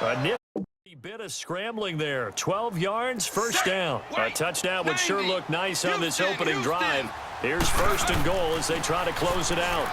A nifty bit of scrambling there. 12 yards, first down. A touchdown would sure look nice on this opening drive. Here's first and goal as they try to close it out.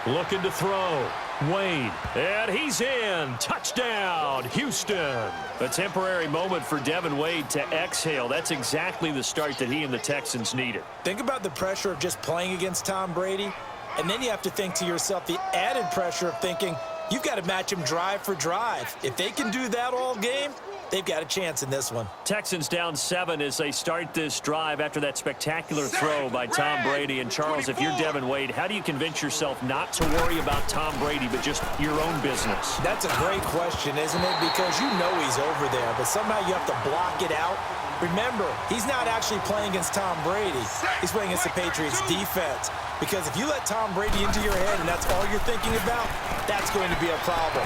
Looking to throw. Wade, and he's in. Touchdown, Houston. A temporary moment for Devin Wade to exhale. That's exactly the start that he and the Texans needed. Think about the pressure of just playing against Tom Brady, and then you have to think to yourself the added pressure of thinking you've got to match him drive for drive. If they can do that all game, they've got a chance in this one. Texans down 7 as they start this drive after that spectacular throw by Tom Brady. And, Charles, if you're Devin Wade, how do you convince yourself not to worry about Tom Brady but just your own business? That's a great question, isn't it? Because you know he's over there, but somehow you have to block it out. Remember, he's not actually playing against Tom Brady. He's playing against the Patriots defense. Because if you let Tom Brady into your head and that's all you're thinking about, that's going to be a problem.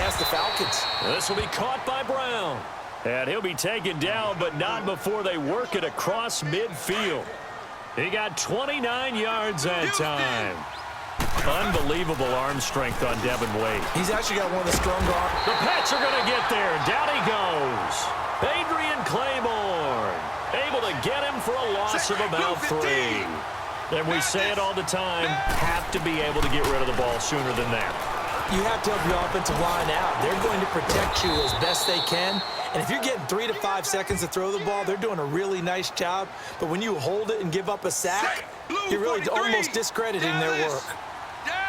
Ask the Falcons. This will be caught by Brown. And he'll be taken down, but not before they work it across midfield. He got 29 yards that time. Unbelievable arm strength on Devin Wade. He's actually got one of the stronger arms. The Pats are going to get there. Down he goes. Adrian Claiborne able to get him for a loss of about 3. And we say it all the time, have to be able to get rid of the ball sooner than that. You have to help your offensive line out. They're going to protect you as best they can. And if you're getting 3 to 5 seconds to throw the ball, they're doing a really nice job. But when you hold it and give up a sack, you're really almost discrediting their work.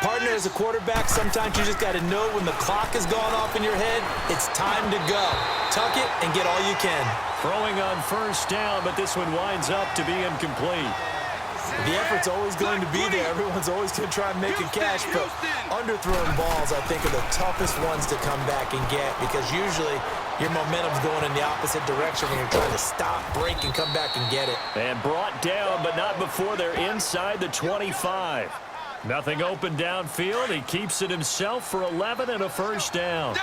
Partner, as a quarterback, sometimes you just got to know when the clock has gone off in your head, it's time to go. Tuck it and get all you can. Throwing on first down, but this one winds up to be incomplete. The effort's always going to be there. Everyone's always going to try and make a catch, but underthrown balls, I think, are the toughest ones to come back and get because usually your momentum's going in the opposite direction when you're trying to stop, break, and come back and get it. And brought down, but not before they're inside the 25. Nothing open downfield. He keeps it himself for 11 and a first down.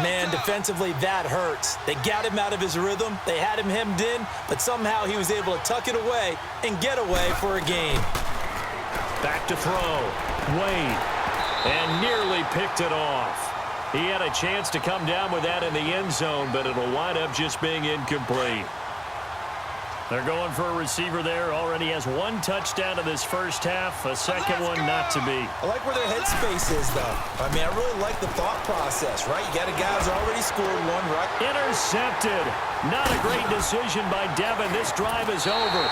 Man, defensively, that hurts. They got him out of his rhythm. They had him hemmed in, but somehow he was able to tuck it away and get away for a gain. Back to throw. Wade. And nearly picked it off. He had a chance to come down with that in the end zone, but it'll wind up just being incomplete. They're going for a receiver there. Already has 1 touchdown in this first half. A second one not to be. I like where their headspace is, though. I mean, I really like the thought process, right? You got a guy who's already scored 1, right? Intercepted. Not a great decision by Devin. This drive is over.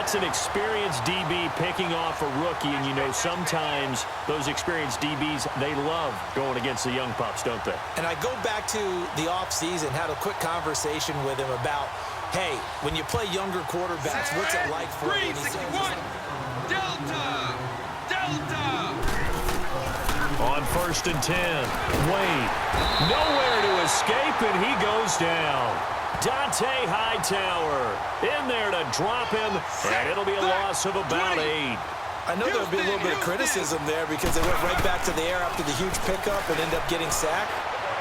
That's an experienced DB picking off a rookie, and you know sometimes those experienced DBs, they love going against the young pups, don't they? And I go back to the offseason, had a quick conversation with him about, hey, when you play younger quarterbacks, what's it like for you? Delta! On first and 10, Wade. Nowhere to escape, and he goes down. Dante Hightower in there to drop him, and it'll be a loss of about 8. I know there'll be a little bit of criticism there because they went right back to the air after the huge pickup and end up getting sacked.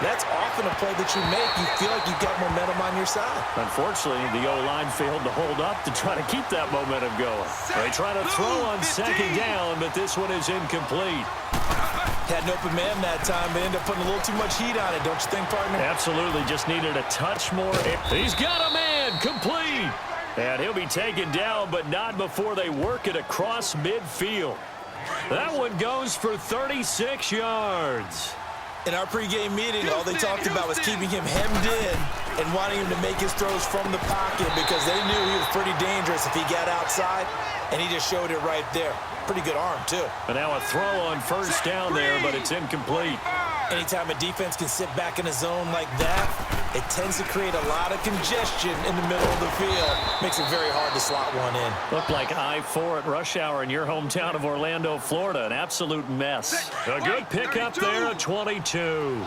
That's often a play that you make. You feel like you've got momentum on your side. Unfortunately, the O-line failed to hold up to try to keep that momentum going. They try to throw on second down, but this one is incomplete. Had an open man that time, but ended up putting a little too much heat on it, don't you think, partner? Absolutely, just needed a touch more. He's got a man, complete. And he'll be taken down, but not before they work it across midfield. That one goes for 36 yards. In our pregame meeting, all they talked about was keeping him hemmed in and wanting him to make his throws from the pocket because they knew he was pretty dangerous if he got outside, and he just showed it right there. Pretty good arm, too. And now a throw on first down there, but it's incomplete. Anytime a defense can sit back in a zone like that, it tends to create a lot of congestion in the middle of the field. Makes it very hard to slot one in. Looked like I-4 at rush hour in your hometown of Orlando, Florida. An absolute mess. A good pickup there at 22.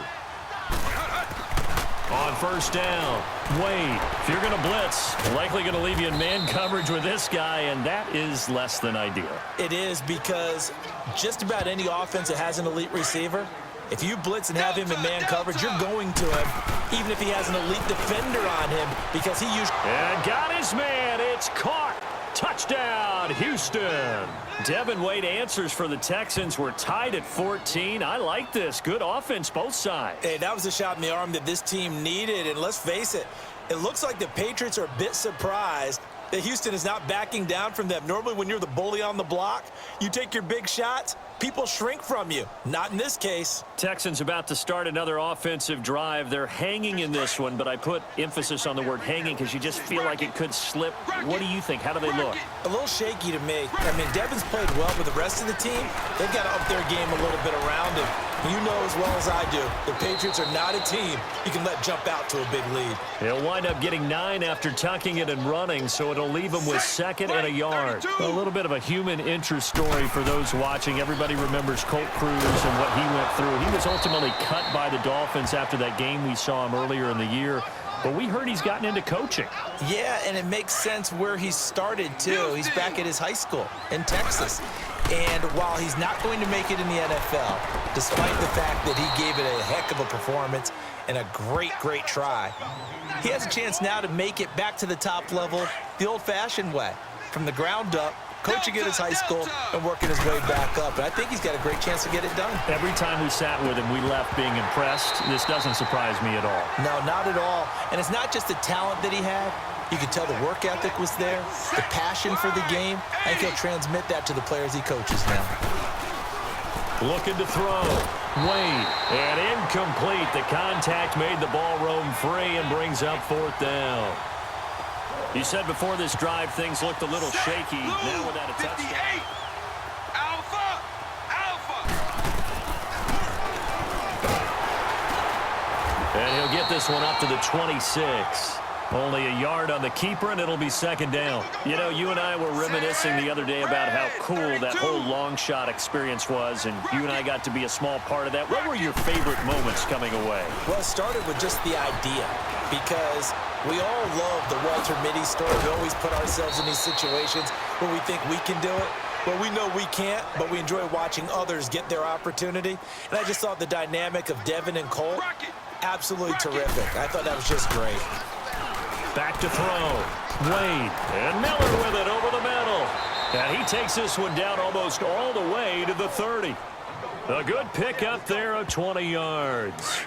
On first down, Wade, if you're going to blitz, likely going to leave you in man coverage with this guy, and that is less than ideal. It is because just about any offense that has an elite receiver, if you blitz and have him in man coverage, you're going to him, even if he has an elite defender on him, because he usually... And got his man. It's caught. Touchdown, about Houston? Devin Wade answers for the Texans. We're tied at 14. I like this. Good offense, both sides. Hey, that was a shot in the arm that this team needed, and let's face it, it looks like the Patriots are a bit surprised that Houston is not backing down from them. Normally, when you're the bully on the block, you take your big shots, people shrink from you. Not in this case. Texans about to start another offensive drive. They're hanging in this one, but I put emphasis on the word hanging because you just feel like it could slip. What do you think? How do they look? A little shaky to me. I mean, Devin's played well, but the rest of the team, they've got to up their game a little bit around him. You know as well as I do, the Patriots are not a team you can let jump out to a big lead. He'll wind up getting 9 after tucking it and running, so it'll leave him with 2nd and a yard. A little bit of a human interest story for those watching. Everybody remembers Colt Cruz and what he went through. He was ultimately cut by the Dolphins after that game we saw him earlier in the year. But we heard he's gotten into coaching. Yeah, and it makes sense where he started, too. He's back at his high school in Texas. And while he's not going to make it in the NFL, despite the fact that he gave it a heck of a performance and a great, great try, he has a chance now to make it back to the top level the old-fashioned way, from the ground up, coaching at his high school and working his way back up. And I think he's got a great chance to get it done. Every time we sat with him, we left being impressed. This doesn't surprise me at all. No, not at all. And it's not just the talent that he had. You could tell the work ethic was there, the passion for the game. I think he'll transmit that to the players he coaches now. Looking to throw. Wade. And incomplete. The contact made the ball roam free and brings up 4th down. You said before this drive things looked a little shaky. Now without a touchdown. And he'll get this one up to the 26. Only a yard on the keeper, and it'll be 2nd down. You know, you and I were reminiscing the other day about how cool that whole long shot experience was, and you and I got to be a small part of that. What were your favorite moments coming away? Well, it started with just the idea, because we all love the Walter Mitty story. We always put ourselves in these situations where we think we can do it. Well, we know we can't, but we enjoy watching others get their opportunity. And I just thought the dynamic of Devin and Colt, absolutely terrific. I thought that was just great. Back to throw. Wade. And Miller with it over the middle. And he takes this one down almost all the way to the 30. A good pickup there of 20 yards.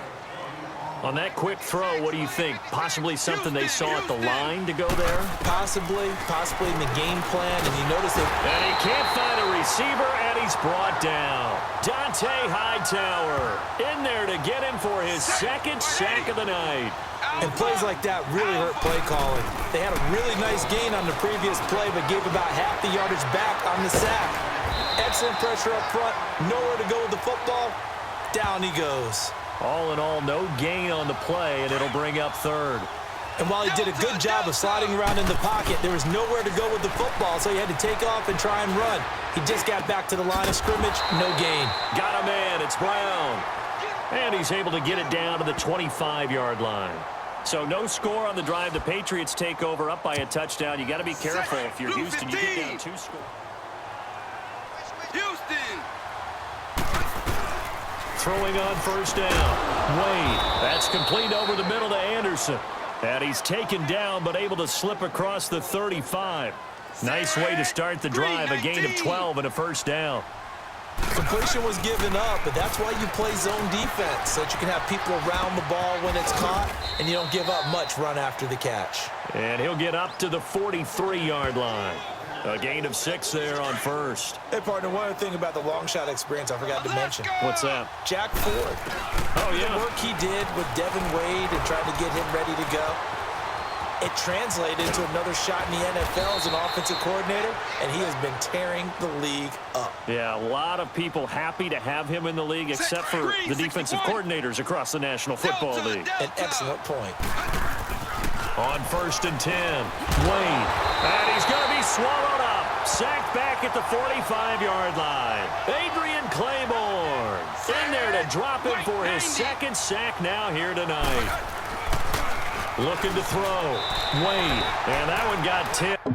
On that quick throw, what do you think? Possibly something they saw at the line to go there? Possibly in the game plan, and you notice that. And he can't find a receiver, and he's brought down. Dante Hightower in there to get him for his 2nd sack of the night. And plays like that really hurt play calling. They had a really nice gain on the previous play, but gave about half the yardage back on the sack. Excellent pressure up front, nowhere to go with the football. Down he goes. All in all, no gain on the play, and it'll bring up 3rd. And while he did a good job of sliding around in the pocket, there was nowhere to go with the football, so he had to take off and try and run. He just got back to the line of scrimmage, no gain. Got a man, it's Brown. And he's able to get it down to the 25-yard line. So no score on the drive. The Patriots take over up by a touchdown. You got to be careful if you're Houston. You get down 2 scores. Houston. Throwing on 1st down. Wade. That's complete over the middle to Anderson. And he's taken down but able to slip across the 35. Nice way to start the drive. A gain of 12 and a 1st down. Completion was given up, but that's why you play zone defense, so that you can have people around the ball when it's caught, and you don't give up much run after the catch. And he'll get up to the 43-yard line. A gain of 6 there on 1st. Hey, partner, one other thing about the long shot experience I forgot to mention. What's that? Jack Ford. Oh, yeah. The work he did with Devin Wade and trying to get him ready to go, it translated into another shot in the NFL as an offensive coordinator, and he has been tearing the league up. Yeah, a lot of people happy to have him in the league, except for the defensive coordinators across the National Football League. An excellent point. On 1st and 10, Wade. And he's going to be swallowed up. Sacked back at the 45-yard line. Adrian Claiborne in there to drop him for his 2nd sack now here tonight. Looking to throw. Wade. And that one got tipped.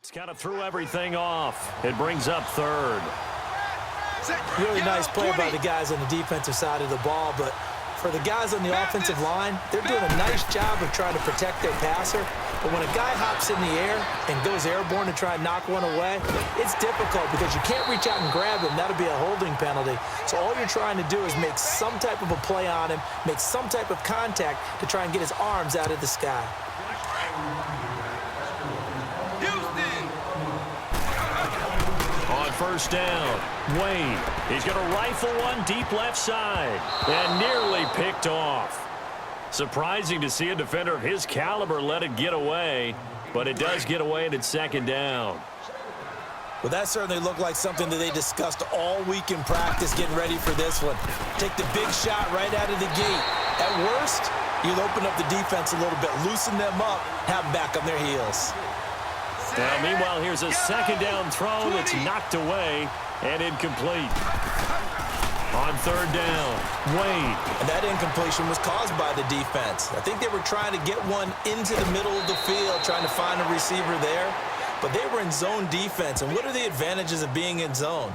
It's kind of threw everything off. It brings up third. Really nice play by the guys on the defensive side of the ball, but for the guys on the offensive line, they're doing a nice job of trying to protect their passer. But when a guy hops in the air and goes airborne to try and knock one away, it's difficult because you can't reach out and grab him. That'll be a holding penalty. So all you're trying to do is make some type of a play on him, make some type of contact to try and get his arms out of the sky. On first down, Wade. He's going to rifle one deep left side and nearly picked off. Surprising to see a defender of his caliber let it get away, but it does get away and it's second down. Well, that certainly looked like something that they discussed all week in practice getting ready for this one. Take the big shot right out of the gate. At worst, you'll open up the defense a little bit, loosen them up, have them back on their heels. Now, meanwhile, here's a second down throw that's knocked away and incomplete. On third down, Wade. And that incompletion was caused by the defense. I think they were trying to get one into the middle of the field, trying to find a receiver there. But they were in zone defense. And what are the advantages of being in zone?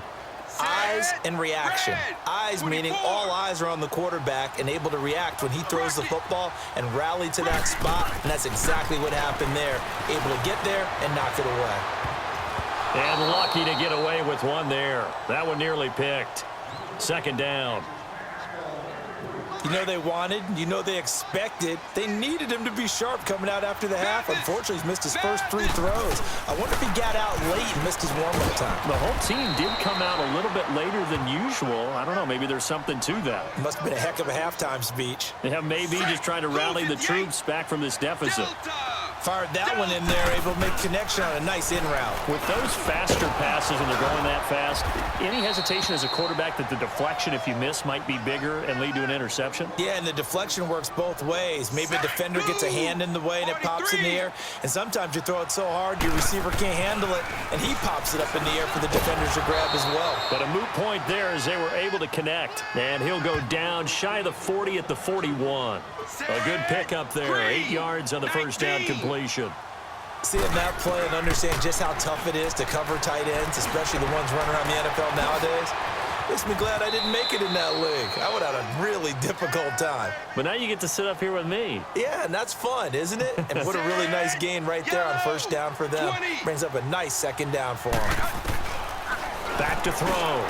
Eyes and reaction. Eyes meaning all eyes are on the quarterback and able to react when he throws the football and rally to that spot. And that's exactly what happened there. Able to get there and knock it away. And lucky to get away with one there. That one nearly picked. Second down. You know they wanted, you know they expected. They needed him to be sharp coming out after the half. Unfortunately, he's missed his first 3 throws. I wonder if he got out late and missed his warm-up time. The whole team did come out a little bit later than usual. I don't know, maybe there's something to that. Must have been a heck of a halftime speech. Yeah, maybe just trying to rally the troops back from this deficit. Fired that one in there, able to make connection on a nice in route. With those faster passes when they're going that fast, any hesitation as a quarterback that the deflection, if you miss, might be bigger and lead to an interception? Yeah, and the deflection works both ways. Maybe a defender gets a hand in the way and it pops in the air, and sometimes you throw it so hard your receiver can't handle it, and he pops it up in the air for the defenders to grab as well. But a moot point there as they were able to connect, and he'll go down shy of the 40 at the 41. A good pickup there, 8 yards on the first down completion. Seeing that play and understand just how tough it is to cover tight ends, especially the ones running around the NFL nowadays, makes me glad I didn't make it in that league. I would have had a really difficult time. But now you get to sit up here with me. Yeah, and that's fun, isn't it? And what a really nice gain right there on first down for them. Brings up a nice second down for them. Back to throw.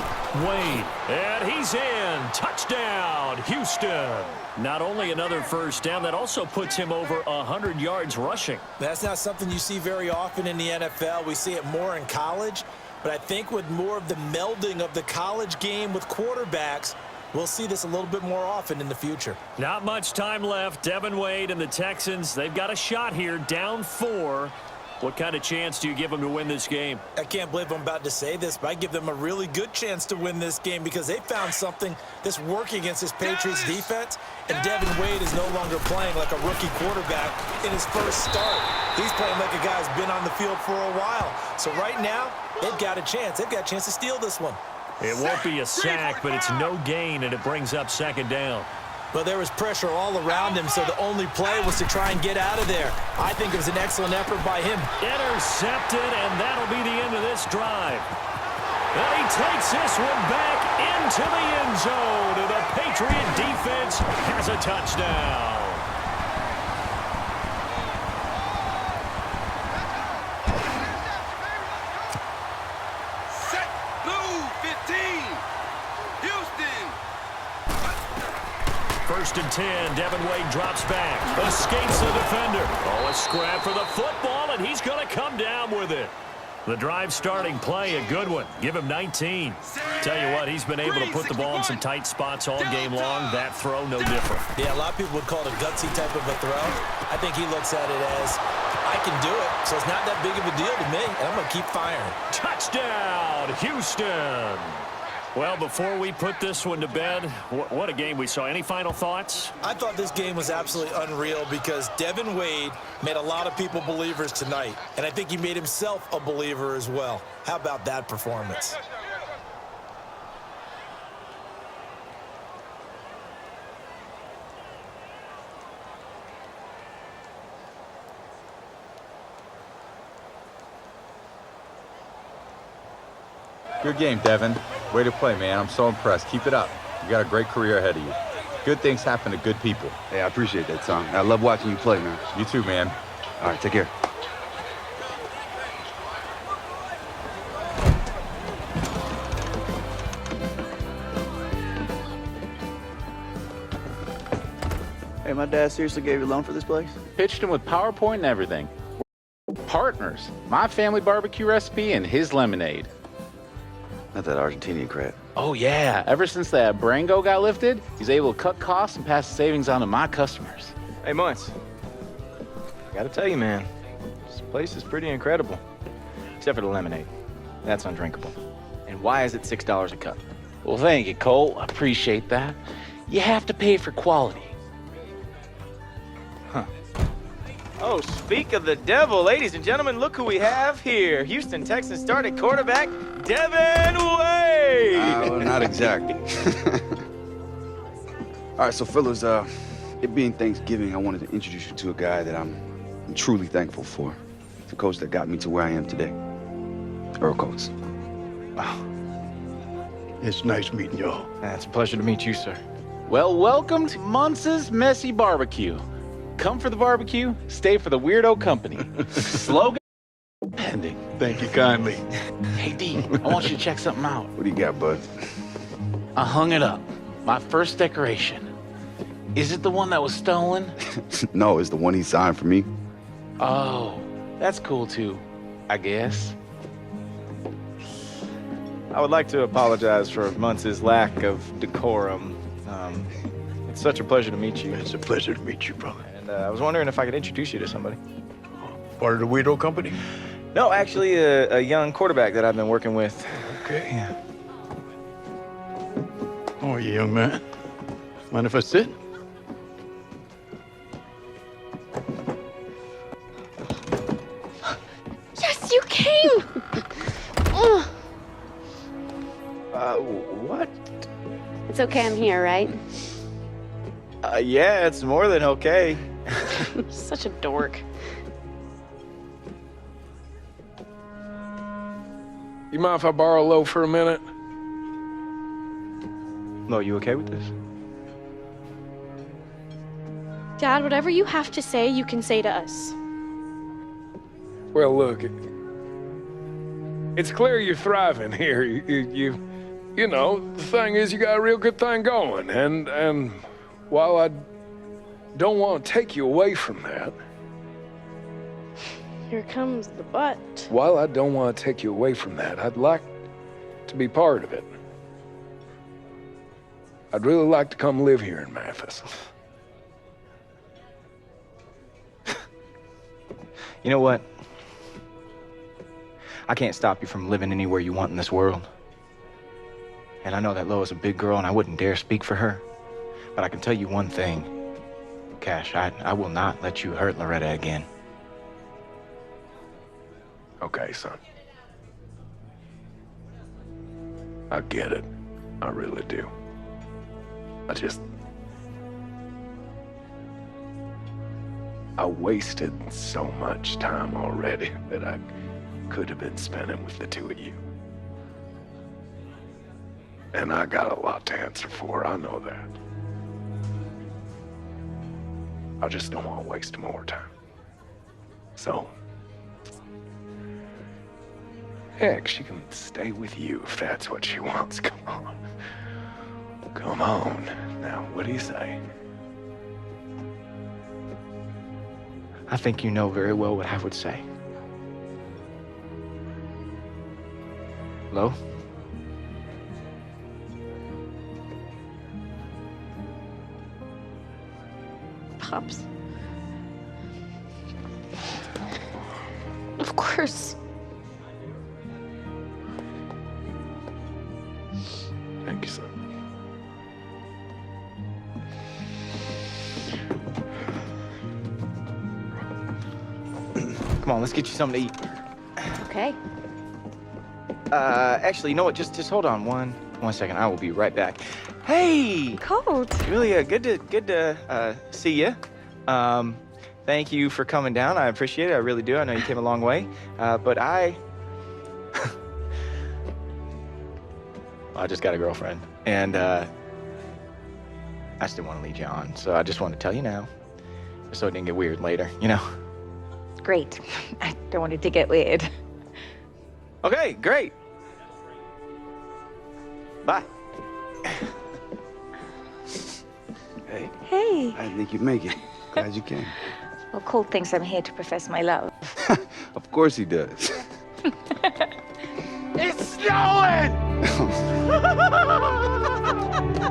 Wade. And he's in. Touchdown, Houston. Not only another first down, that also puts him over 100 yards rushing. That's not something you see very often in the NFL. We see it more in college. But I think with more of the melding of the college game with quarterbacks, we'll see this a little bit more often in the future. Not much time left. Devin Wade and the Texans, they've got a shot here, down 4. What kind of chance do you give them to win this game? I can't believe I'm about to say this, but I give them a really good chance to win this game because they found something that's working against this Patriots defense, and Devin Wade is no longer playing like a rookie quarterback in his first start. He's playing like a guy who's been on the field for a while. So right now, they've got a chance. They've got a chance to steal this one. It won't be a sack, but it's no gain, and it brings up second down. But there was pressure all around him, so the only play was to try and get out of there. I think it was an excellent effort by him. Intercepted, and that'll be the end of this drive. And he takes this one back into the end zone, and the Patriot defense has a touchdown. First and 10, Devin Wade drops back, escapes the defender. Oh, a scrap for the football, and he's going to come down with it. The drive starting play, a good one. Give him 19. Tell you what, he's been able to put the ball in some tight spots all game long. That throw, no different. Yeah, a lot of people would call it a gutsy type of a throw. I think he looks at it as, I can do it, so it's not that big of a deal to me, and I'm going to keep firing. Touchdown, Houston. Well, before we put this one to bed, what a game we saw. Any final thoughts? I thought this game was absolutely unreal because Devin Wade made a lot of people believers tonight, and I think he made himself a believer as well. How about that performance? Good game, Devin. Way to play, man. I'm so impressed. Keep it up. You got a great career ahead of you. Good things happen to good people. Hey, I appreciate that, Tom. I love watching you play, man. You too, man. All right, take care. Hey, my dad seriously gave you a loan for this place? Pitched him with PowerPoint and everything. Partners. My family barbecue recipe and his lemonade. Not that Argentinian crap. Oh, yeah. Ever since that Brango got lifted, he's able to cut costs and pass the savings on to my customers. Hey, Munts. I gotta tell you, man, this place is pretty incredible. Except for the lemonade. That's undrinkable. And why is it $6 a cup? Well, thank you, Cole. I appreciate that. You have to pay for quality. Oh, speak of the devil, ladies and gentlemen, look who we have here. Houston Texans starting quarterback, Devin Wade. Well, not exactly. All right, so fellas, it being Thanksgiving, I wanted to introduce you to a guy that I'm truly thankful for. The coach that got me to where I am today. Earl Coates. It's nice meeting y'all. It's a pleasure to meet you, sir. Well, welcome to Muntz's Messy Barbecue. Come for the barbecue, stay for the weirdo company. Slogan pending. Thank you kindly. Hey, D, I want you to check something out. What do you got, bud? I hung it up. My first decoration. Is it the one that was stolen? No, it's the one he signed for me. Oh, that's cool too, I guess. I would like to apologize for Muntz's lack of decorum. It's such a pleasure to meet you. It's a pleasure to meet you, brother. And I was wondering if I could introduce you to somebody. Part of the Weirdo Company? No, actually, a young quarterback that I've been working with. Okay. Yeah. How are you, young man? Mind if I sit? Yes, you came! Ugh. What? It's okay, I'm here, right? Yeah, it's more than okay. Such a dork. You mind if I borrow Lo for a minute? Lo, you okay with this? Dad, whatever you have to say, you can say to us. Well, look, it's clear you're thriving here. You know, the thing is, you got a real good thing going, and while I don't want to take you away from that, Here comes the butt. while I don't want to take you away from that, I'd like to be part of it. I'd really like to come live here in Memphis. You know what? I can't stop you from living anywhere you want in this world. And I know that Lo is a big girl, and I wouldn't dare speak for her. But I can tell you one thing. Cash, I will not let you hurt Loretta again. Okay, son. I get it. I really do. I wasted so much time already that I could have been spending with the two of you. And I got a lot to answer for, I know that. I just don't want to waste more time. So, heck, she can stay with you if that's what she wants. Come on. Come on. Now, what do you say? I think you know very well what I would say. Lo? Pops. Of course. Thank you, son. Come on, let's get you something to eat. Okay. Actually, you know what? Just hold on one second. I will be right back. Hey! Cold. Really good to see you. Thank you for coming down. I appreciate it. I really do. I know you came a long way. But I just got a girlfriend. And I just didn't want to lead you on, so I just wanted to tell you now, so it didn't get weird later, you know? Great. I don't want it to get weird. Okay, great. Bye. Hey, Hey. I didn't think you'd make it. Glad you came. Well, Cole thinks I'm here to profess my love. Of course he does. It's snowing!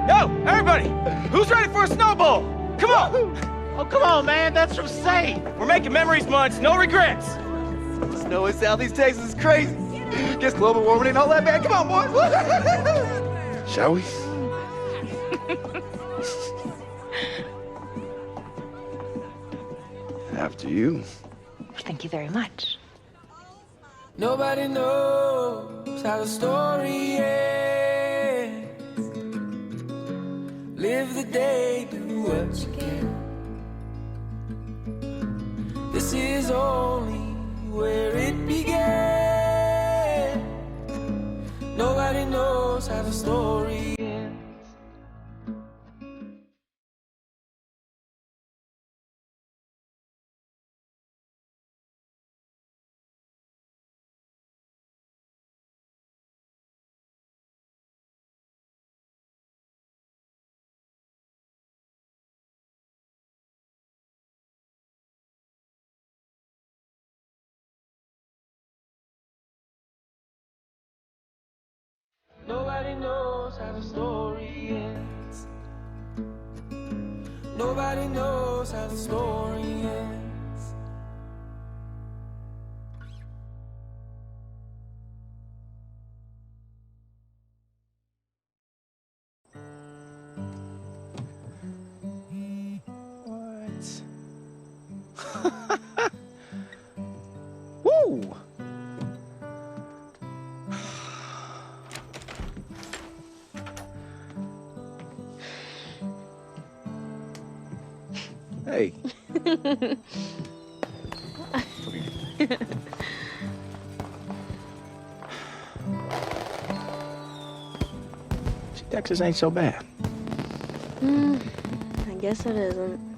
Yo, everybody, who's ready for a snowball? Come on! Oh, come on, man, that's from Say. We're making memories months, no regrets. Snow in Southeast Texas is crazy. Gets global warming and all that, man. Come on, boys. Shall we? After you. Thank you very much. Nobody knows how the story ends. Live the day, do what you can. This is only where it began. Nobody knows how the story ends. Nobody knows how the story ends. Nobody knows how the story ends. Woo! Hey. Texas ain't so bad. I guess it isn't.